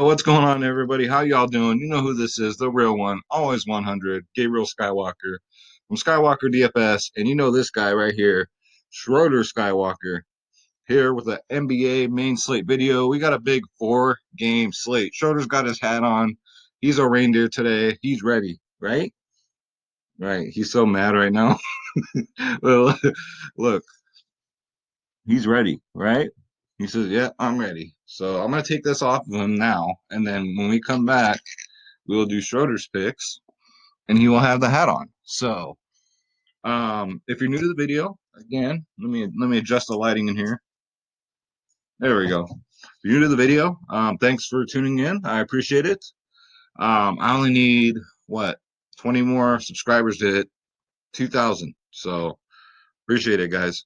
What's going on, everybody? How y'all doing? You know who this is, the real one, always 100, Gabriel Skywalker from Skywalker DFS. And you know this guy right here, Schroeder Skywalker, here with the NBA main slate video. We got a big 4-game slate. Schroeder's got his hat on. He's a reindeer today. He's ready, right? Right. He's so mad right now. Well, look, he's ready, right? He says, "Yeah, I'm ready." So I'm gonna take this off of him now, and then when we come back, we will do Schroeder's picks, and he will have the hat on. So, if you're new to the video, again, let me adjust the lighting in here. There we go. If you're new to the video, thanks for tuning in. I appreciate it. I only need what 20 more subscribers to hit 2,000. So appreciate it, guys.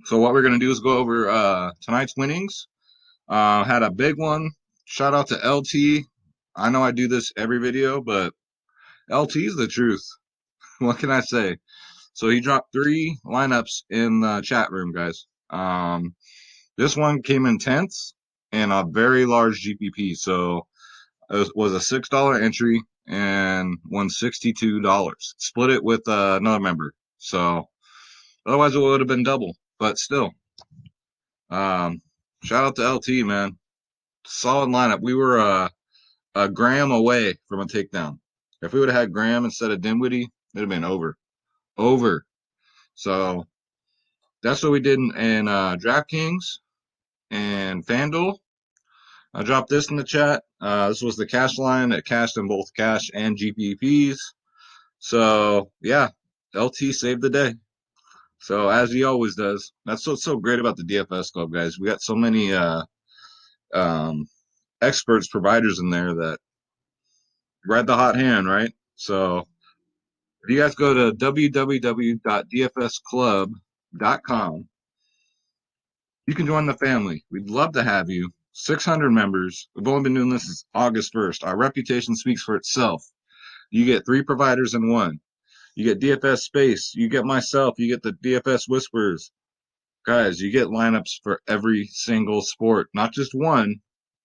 So what we're gonna do is go over tonight's winnings. Had a big one. Shout out to LT. I know I do this every video, but LT's the truth. What can I say? So he dropped 3 lineups in the chat room, guys. This one came in 10th and a very large GPP. So it was a $6 entry and won $62. Split it with another member. So otherwise it would have been double, but still. Um, Shout out to LT, man. Solid lineup. We were a Graham away from a takedown. If we would have had Graham instead of Dinwiddie, it'd have been over. Over. So that's what we did in DraftKings and Fanduel. I dropped this in the chat. This was the cash line that cashed in both cash and GPPs. So yeah, LT saved the day. So as he always does. That's what's so great about the DFS club, guys. We got so many um, experts, providers in there that ride the hot hand, right? So if you guys go to www.dfsclub.com, you can join the family. We'd love to have you. 600 members. We've only been doing this since August 1st. Our reputation speaks for itself. You get 3 providers in one. You get DFS Space. You get myself. You get the DFS Whispers. Guys, you get lineups for every single sport, not just one,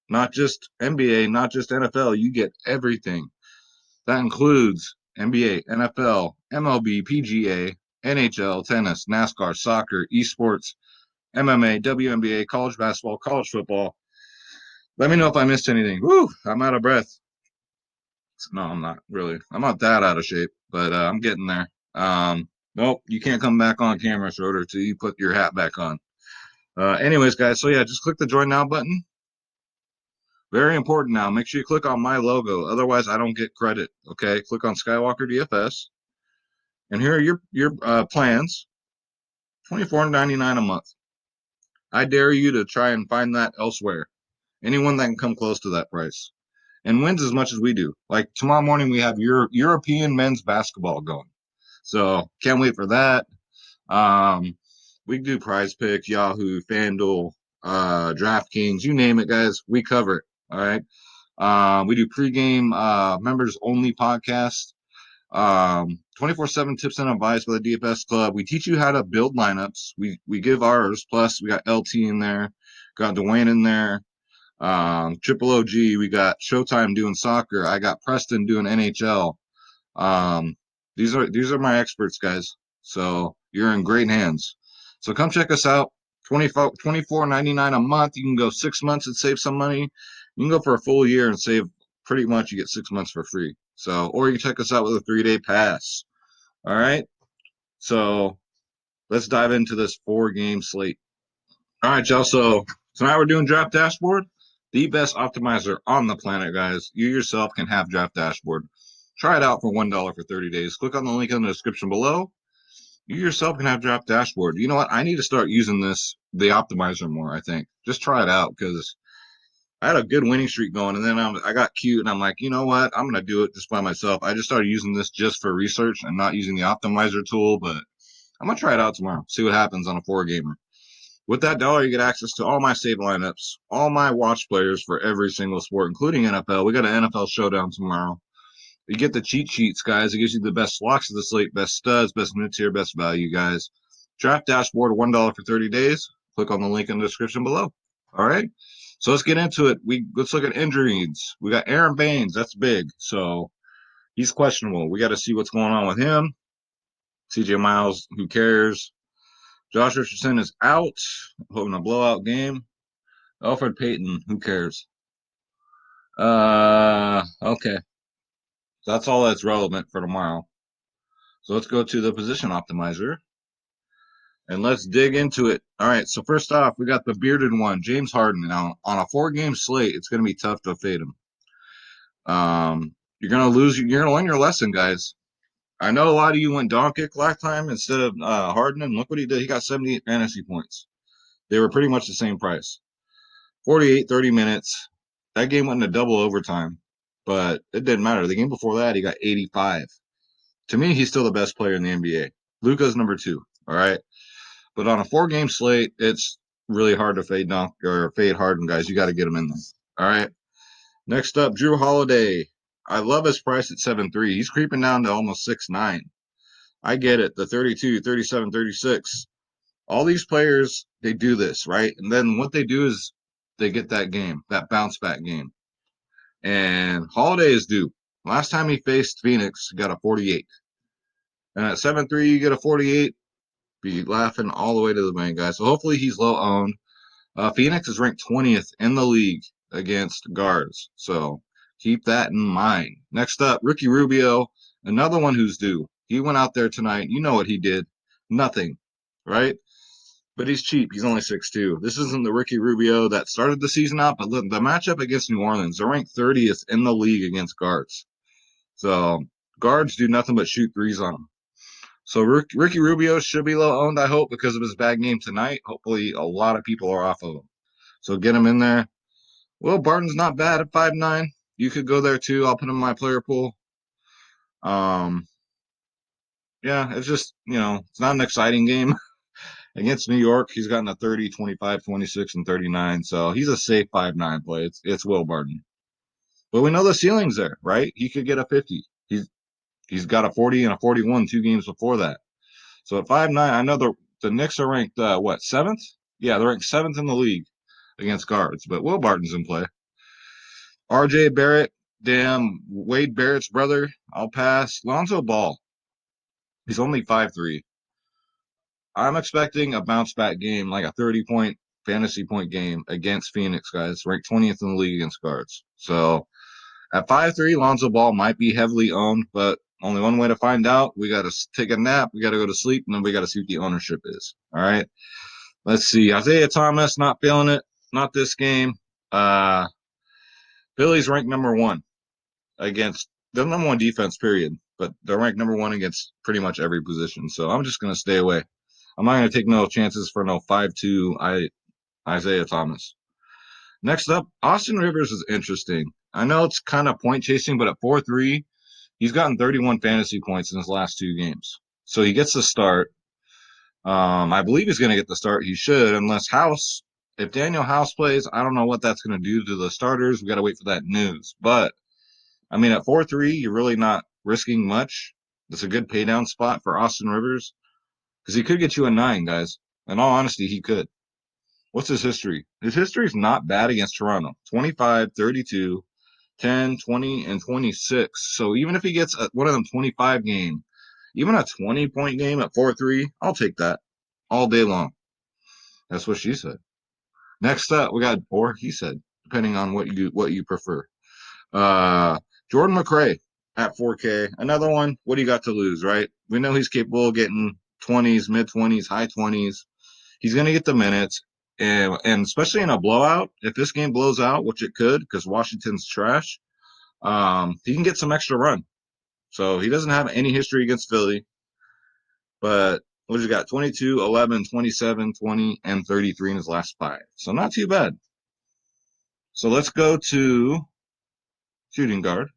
not just NBA, not just NFL. You get everything. That includes NBA, NFL, MLB, PGA, NHL, tennis, NASCAR, soccer, esports, MMA, WNBA, college basketball, college football. Let me know if I missed anything. Woo, I'm out of breath. No, I'm not really. I'm not that out of shape, but I'm getting there. Nope, you can't come back on camera, Schroeder, till you put your hat back on. Anyways, guys, so yeah, just click the join now button. Very important now. Make sure you click on my logo. Otherwise, I don't get credit. Okay, click on Skywalker DFS. And here are your plans. $24.99 a month. I dare you to try and find that elsewhere. Anyone that can come close to that price and wins as much as we do. Like tomorrow morning, we have European men's basketball going. So can't wait for that. We do Prize Picks, Yahoo, FanDuel, DraftKings, you name it, guys. We cover it. All right. We do pregame members only podcast. 24/7 tips and advice by the DFS Club. We teach you how to build lineups. We give ours. Plus, we got LT in there, got Dwayne in there, Triple OG. We got Showtime doing soccer. I got Preston doing NHL. Um, these are my experts, guys. So you're in great hands. So come check us out. $24.99 a month. You can go 6 months and save some money. You can go for a full year and save pretty much. You get 6 months for free. So, or you can check us out with a 3-day pass. All right. So let's dive into this 4-game slate. All right, y'all. So tonight we're doing Draft Dashboard, the best optimizer on the planet, guys. You yourself can have Draft Dashboard. Try it out for $1 for 30 days. Click on the link in the description below. You yourself can have Draft Dashboard. You know what? I need to start using the optimizer more, I think. Just try it out because I had a good winning streak going, and then I got cute, and I'm like, you know what? I'm gonna do it just by myself. I just started using this just for research and not using the optimizer tool, but I'm gonna try it out tomorrow. See what happens on a 4-gamer. With that dollar, you get access to all my save lineups, all my watch players for every single sport, including NFL. We got an NFL showdown tomorrow. You get the cheat sheets, guys. It gives you the best locks of the slate, best studs, best mid-tier, best value, guys. Draft Dashboard, $1 for 30 days. Click on the link in the description below. All right. So let's get into it. Let's look at injuries. We got Aaron Baines. That's big. So he's questionable. We got to see what's going on with him. CJ Miles, who cares? Josh Richardson is out, hoping a blowout game. Alfred Payton, who cares? Okay. That's all that's relevant for tomorrow. So let's go to the position optimizer and let's dig into it. All right. So first off, we got the bearded one, James Harden. Now on a 4-game slate, it's going to be tough to fade him. You're going to lose. You're going to learn your lesson, guys. I know a lot of you went Doncic last time instead of Harden, and look what he did. He got 78 fantasy points. They were pretty much the same price. 48, 30 minutes. That game went into double overtime, but it didn't matter. The game before that, he got 85. To me, he's still the best player in the NBA. Luka's number 2. All right. But on a 4-game slate, it's really hard to fade Harden, guys. You got to get him in there. All right. Next up, Drew Holiday. I love his price at 7.3. He's creeping down to almost 6.9. I get it. The 32, 37, 36. All these players, they do this, right? And then what they do is they get that game, that bounce back game. And Holiday is due. Last time he faced Phoenix, he got a 48. And at 7.3, you get a 48. Be laughing all the way to the bank, guys. So hopefully he's low owned. Phoenix is ranked 20th in the league against guards. So keep that in mind. Next up, Ricky Rubio, another one who's due. He went out there tonight. You know what he did? Nothing, right? But he's cheap. He's only 6'2". This isn't the Ricky Rubio that started the season out, but look, the matchup against New Orleans, they're ranked 30th in the league against guards. So guards do nothing but shoot threes on them. So Ricky Rubio should be low owned, I hope, because of his bad game tonight. Hopefully, a lot of people are off of him. So get him in there. Will Barton's not bad at 5'9". You could go there too. I'll put him in my player pool. Um, yeah, it's just, it's not an exciting game. Against New York, he's gotten a 30, 25, 26, and 39. So he's a safe 5'9" play. It's Will Barton. But we know the ceiling's there, right? He could get a 50. He's got a 40 and a 41 2 games before that. So at 5'9", I know the Knicks are ranked, seventh? Yeah, they're ranked 7th in the league against guards. But Will Barton's in play. R.J. Barrett, damn, Wade Barrett's brother, I'll pass. Lonzo Ball, he's only 5'3". I'm expecting a bounce back game, like a 30-point fantasy point game against Phoenix, guys. Ranked 20th in the league against guards. So at 5'3", Lonzo Ball might be heavily owned, but only one way to find out. We got to take a nap, we got to go to sleep, and then we got to see what the ownership is. All right. Let's see. Isaiah Thomas, not feeling it. Not this game. Philly's ranked number 1 against the number 1 defense, period. But they're ranked number 1 against pretty much every position. So I'm just going to stay away. I'm not going to take no chances for no 5'2" Isaiah Thomas. Next up, Austin Rivers is interesting. I know it's kind of point chasing, but at 4'3", he's gotten 31 fantasy points in his last 2 games. So he gets the start. I believe he's going to get the start. He should, unless if Daniel House plays, I don't know what that's going to do to the starters. We got to wait for that news. But, I mean, at 4'3", you're really not risking much. It's a good pay down spot for Austin Rivers because he could get you a 9, guys. In all honesty, he could. What's his history? His history is not bad against Toronto. 25, 32, 10, 20, and 26. So even if he gets one of them 25 game, even a 20-point game at 4-3, I'll take that all day long. That's what she said. Next up, we got, or he said, depending on what you prefer. Jordan McRae at 4K. Another one. What do you got to lose, right? We know he's capable of getting 20s, mid-20s, high 20s. He's going to get the minutes. And especially in a blowout, if this game blows out, which it could because Washington's trash, he can get some extra run. So he doesn't have any history against Philly. But what you got? 22, 11, 27, 20, and 33 in his last 5. So not too bad. So let's go to shooting guard.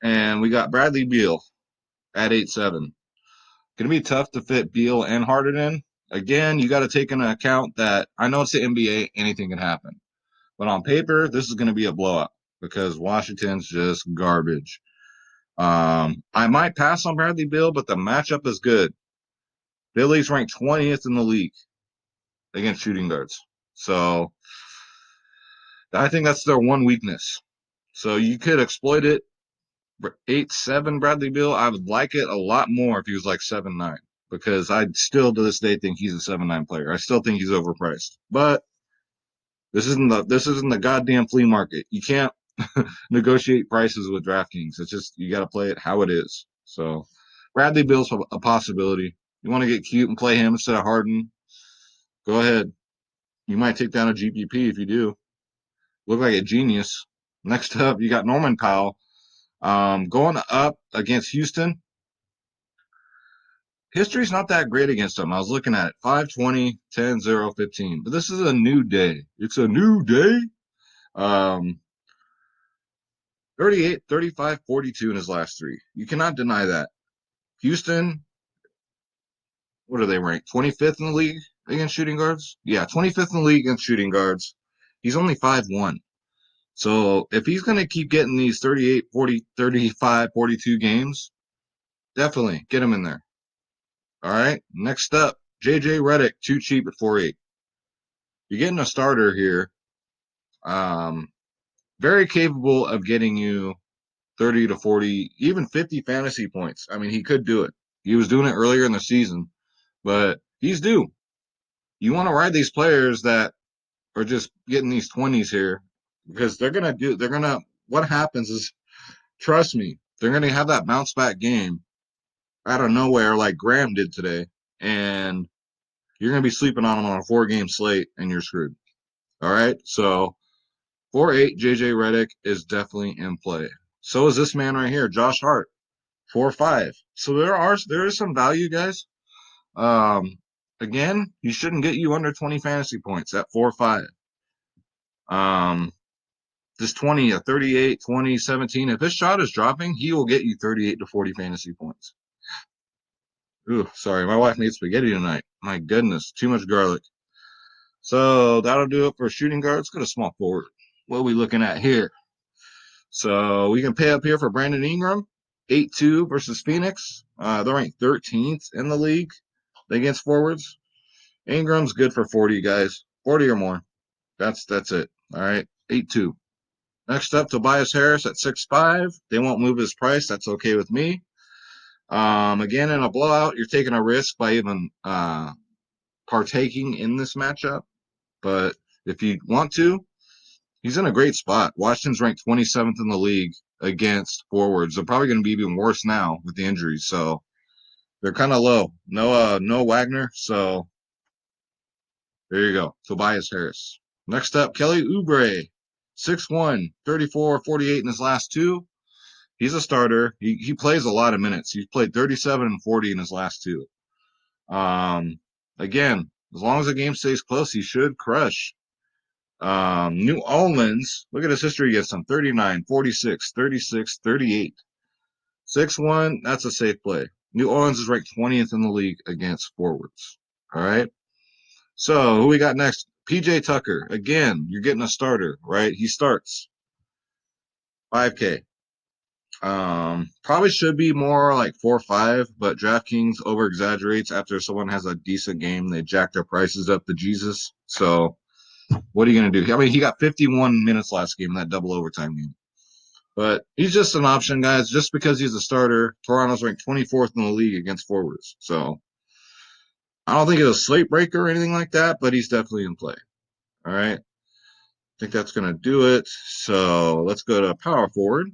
And we got Bradley Beal at 8'7". Going to be tough to fit Beal and Harden in. Again, you got to take into account that I know it's the NBA, anything can happen. But on paper, this is going to be a blowout because Washington's just garbage. I might pass on Bradley Beal, but the matchup is good. Philly's ranked 20th in the league against shooting guards. So I think that's their one weakness. So you could exploit it. 8-7 Bradley Beal, I would like it a lot more if he was like 7-9, because I still to this day think he's a 7-9 player. I still think he's overpriced. But this isn't the goddamn flea market. You can't negotiate prices with DraftKings. It's just you got to play it how it is. So Bradley Beal's a possibility. You want to get cute and play him instead of Harden? Go ahead. You might take down a GPP if you do. Look like a genius. Next up, you got Norman Powell. Going up against Houston. History's not that great against them. I was looking at it. 5-20, 10-0, 15. But this is a new day. It's a new day. Um, 38, 35, 42 in his last three. You cannot deny that. Houston, what are they ranked? 25th in the league against shooting guards? Yeah, 25th in the league against shooting guards. He's only 5-1. So if he's going to keep getting these 38, 40, 35, 42 games, definitely get him in there. All right. Next up, JJ Redick, too cheap at 4-8. You're getting a starter here. Very capable of getting you 30 to 40, even 50 fantasy points. I mean, he could do it. He was doing it earlier in the season, but he's due. You want to ride these players that are just getting these 20s here, because what happens is, trust me, they're going to have that bounce back game out of nowhere like Graham did today, and you're going to be sleeping on him on a 4-game slate, and you're screwed. All right. So 4-8 JJ Redick is definitely in play. So is this man right here, Josh Hart, 4-5. So there is some value, guys. Again, he shouldn't get you under 20 fantasy points at 4-5. This 20, a 38, 20, 17. If his shot is dropping, he will get you 38 to 40 fantasy points. Ooh, sorry, my wife made spaghetti tonight. My goodness, too much garlic. So that'll do it for shooting guards. Go to small forward. What are we looking at here? So we can pay up here for Brandon Ingram, 8-2 versus Phoenix. They're ranked 13th in the league against forwards. Ingram's good for 40, guys. 40 or more. That's it. All right. 8-2. Next up, Tobias Harris at 6-5. They won't move his price. That's okay with me. Again, in a blowout, you're taking a risk by even partaking in this matchup. But if you want to, he's in a great spot. Washington's ranked 27th in the league against forwards. They're probably going to be even worse now with the injuries. So they're kind of low. No Wagner. So there you go. Tobias Harris. Next up, Kelly Oubre. 6-1, 34, 48 in his last two. He's a starter. He plays a lot of minutes. He's played 37 and 40 in his last two. Again, as long as the game stays close, he should crush. New Orleans, look at his history against them. 39, 46, 36, 38. 6-1, that's a safe play. New Orleans is ranked 20th in the league against forwards. All right. So who we got next? PJ Tucker. Again, you're getting a starter, right? He starts 5K. Probably should be more like 4-5, but DraftKings over exaggerates after someone has a decent game. They jack their prices up to Jesus. So what are you going to do? I mean, he got 51 minutes last game in that double overtime game. But he's just an option, guys. Just because he's a starter, Toronto's ranked 24th in the league against forwards. So I don't think it's a slate breaker or anything like that, but he's definitely in play. All right. I think that's going to do it. So let's go to power forward.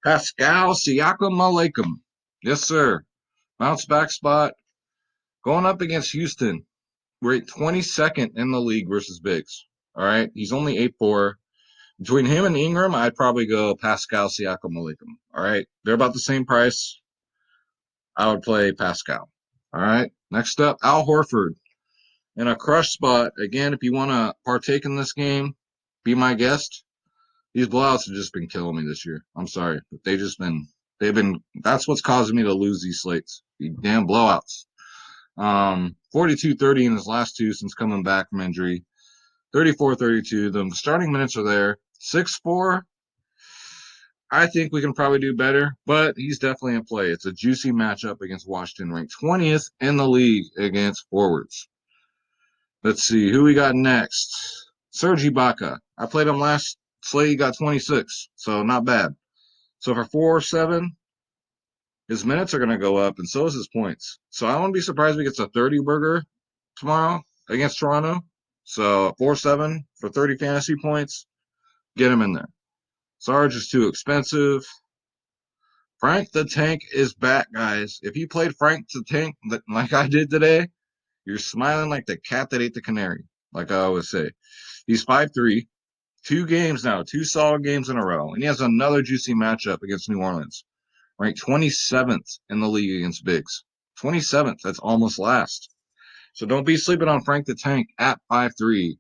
Pascal Siakam Alaikum. Yes, sir. Bounce back spot. Going up against Houston. We're at 22nd in the league versus bigs. All right. He's only 8-4. Between him and Ingram, I'd probably go Pascal Siakam Alaikum. All right. They're about the same price. I would play Pascal. All right. Next up, Al Horford. In a crush spot. Again, if you want to partake in this game, be my guest. These blowouts have just been killing me this year. I'm sorry, but that's what's causing me to lose these slates. The damn blowouts. 42-30 in his last two since coming back from injury. 34-32. The starting minutes are there. 6-4. I think we can probably do better, but he's definitely in play. It's a juicy matchup against Washington, ranked 20th in the league against forwards. Let's see who we got next. Serge Ibaka. I played him last slate. He got 26, so not bad. So for 4-7, his minutes are going to go up, and so is his points. So I wouldn't be surprised if he gets a 30 burger tomorrow against Toronto. So 4-7 for 30 fantasy points. Get him in there. Sarge is too expensive. Frank the Tank is back, guys. If you played Frank the Tank like I did today, you're smiling like the cat that ate the canary, like I always say. He's 5'3", 2 games now, 2 solid games in a row, and he has another juicy matchup against New Orleans, ranked 27th in the league against bigs. 27th, that's almost last. So don't be sleeping on Frank the Tank at 5'3".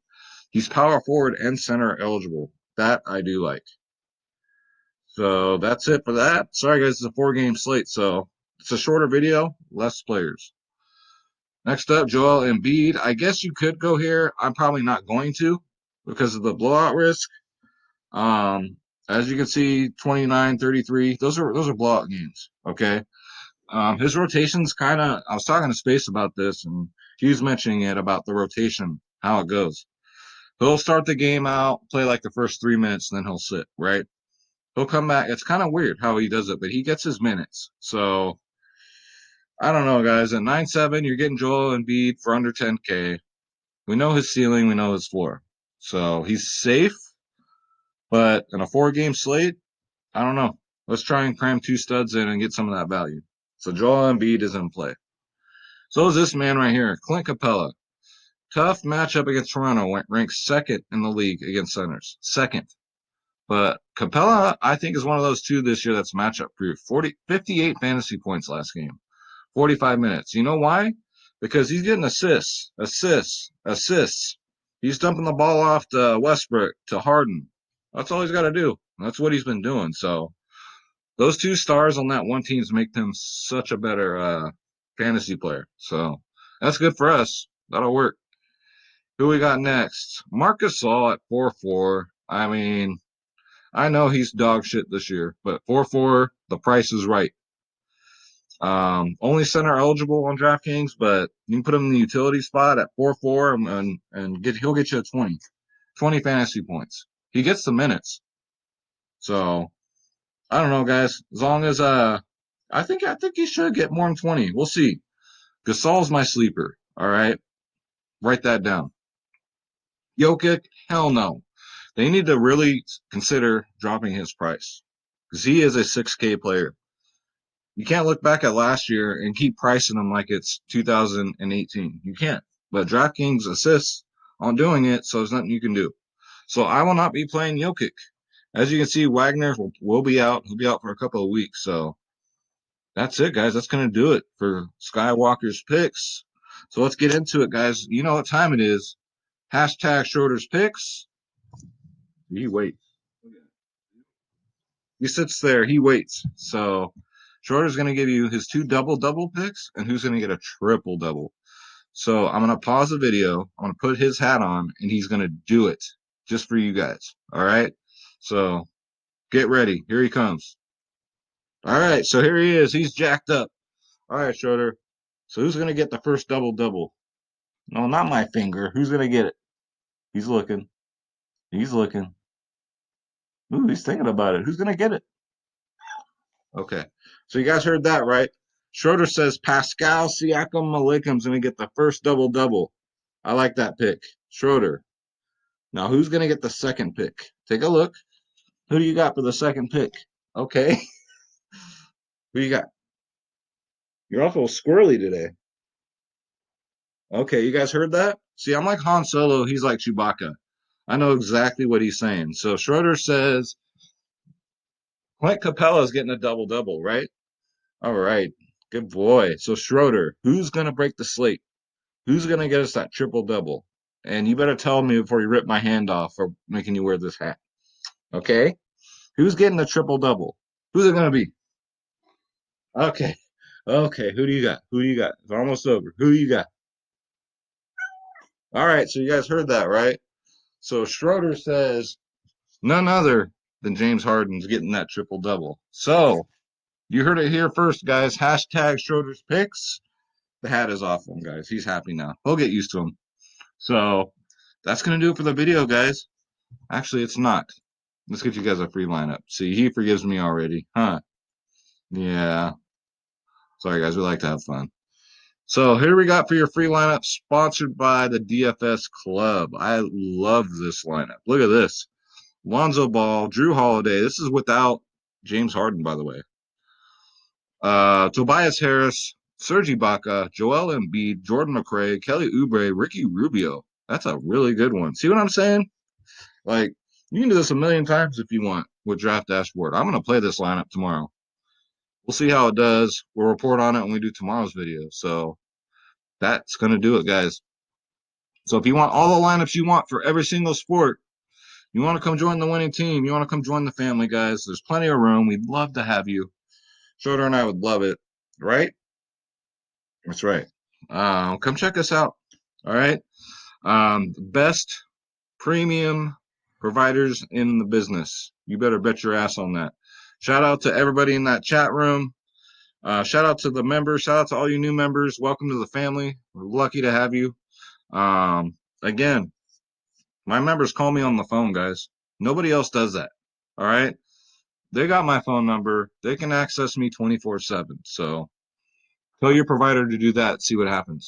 He's power forward and center eligible. That I do like. So that's it for that. Sorry, guys, it's a 4-game slate, so it's a shorter video, less players. Next up, Joel Embiid. I guess you could go here. I'm probably not going to because of the blowout risk. As you can see, 29-33. Those are blowout games. Okay. His rotation's kind of. I was talking to Space about this, and he was mentioning it about the rotation, how it goes. He'll start the game out, play like the first 3 minutes, and then he'll sit. Right. He'll come back. It's kind of weird how he does it, but he gets his minutes. So I don't know, guys. At 9-7, you're getting Joel Embiid for under 10K. We know his ceiling, we know his floor. So he's safe, but in a 4-game slate, I don't know. Let's try and cram 2 studs in and get some of that value. So Joel Embiid is in play. So is this man right here, Clint Capella. Tough matchup against Toronto, ranks second in the league against centers. Second. But Capella, I think, is one of those two this year that's matchup proof. 58 fantasy points last game. 45 minutes. You know why? Because he's getting assists. He's dumping the ball off to Westbrook, to Harden. That's all he's got to do. That's what he's been doing. So those 2 stars on that one team make him such a better fantasy player. So that's good for us. That'll work. Who we got next? Marcus Gasol at 4-4. I mean, I know he's dog shit this year, but 4-4, the price is right. Only center eligible on DraftKings, but you can put him in the utility spot at 4-4 and he'll get you a 20 fantasy points. He gets the minutes. So I don't know, guys. As long as I think he should get more than 20. We'll see. Gasol's my sleeper. All right. Write that down. Jokic, hell no. They need to really consider dropping his price because he is a 6K player. You can't look back at last year and keep pricing him like it's 2018. You can't. But DraftKings assists on doing it, so there's nothing you can do. So I will not be playing Jokic. As you can see, Wagner will be out. He'll be out for a couple of weeks. So that's it, guys. That's going to do it for Skywalker's picks. So let's get into it, guys. You know what time it is. Hashtag Schroeder's picks. He waits. He sits there. He waits. So Schroeder's going to give you his 2 double-double picks, and who's going to get a triple-double. So I'm going to pause the video. I'm going to put his hat on, and he's going to do it just for you guys. All right? So get ready. Here he comes. All right, so here he is. He's jacked up. All right, Schroeder. So who's going to get the first double-double? No, not my finger. Who's going to get it? He's looking. He's looking. Ooh, he's thinking about it. Who's going to get it? Okay. So you guys heard that, right? Schroeder says Pascal Siakam Malikam's going to get the first double-double. I like that pick. Schroeder. Now, who's going to get the second pick? Take a look. Who do you got for the second pick? Okay. Who you got? You're awful squirrely today. Okay, you guys heard that? See, I'm like Han Solo. He's like Chewbacca. I know exactly what he's saying. So Schroeder says Clint Capella's getting a double-double, right? All right. Good boy. So Schroeder, who's going to break the slate? Who's going to get us that triple-double? And you better tell me before you rip my hand off for making you wear this hat. Okay? Who's getting the triple-double? Who's it going to be? Okay. Okay. Who do you got? Who do you got? It's almost over. Who do you got? All right. So you guys heard that, right? So Schroeder says none other than James Harden's getting that triple-double. So you heard it here first, guys. Hashtag Schroeder's picks. The hat is off him, guys. He's happy now. He'll get used to him. So that's going to do it for the video, guys. Actually, it's not. Let's get you guys a free lineup. See, he forgives me already. Huh? Yeah. Sorry, guys. We like to have fun. So here we got for your free lineup, sponsored by the DFS Club. I love this lineup. Look at this. Lonzo Ball, Drew Holiday. This is without James Harden, by the way. Tobias Harris, Serge Ibaka, Joel Embiid, Jordan McRae, Kelly Oubre, Ricky Rubio. That's a really good one. See what I'm saying? Like, you can do this a million times if you want with Draft Dashboard. I'm going to play this lineup tomorrow. We'll see how it does. We'll report on it when we do tomorrow's video. So that's going to do it, guys. So if you want all the lineups you want for every single sport, you want to come join the winning team, you want to come join the family, guys, there's plenty of room. We'd love to have you. Schroeder and I would love it, right? That's right. Come check us out. All right. Best premium providers in the business. You better bet your ass on that. Shout out to everybody in that chat room. Shout out to the members. Shout out to all you new members. Welcome to the family. We're lucky to have you. Again, my members call me on the phone, guys. Nobody else does that. All right. They got my phone number. They can access me 24/7. So tell your provider to do that. See what happens.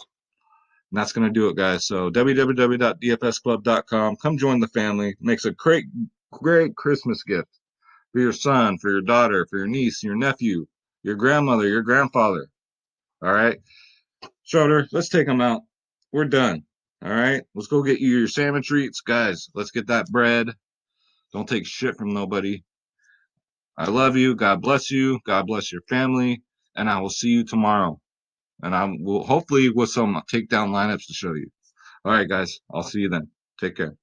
And that's going to do it, guys. So www.dfsclub.com. Come join the family. Makes a great, great Christmas gift for your son, for your daughter, for your niece, your nephew, your grandmother, your grandfather. All right. Schroeder, let's take them out. We're done. All right. Let's go get you your salmon treats. Guys, let's get that bread. Don't take shit from nobody. I love you. God bless you. God bless your family. And I will see you tomorrow. And I will hopefully with some takedown lineups to show you. All right, guys. I'll see you then. Take care.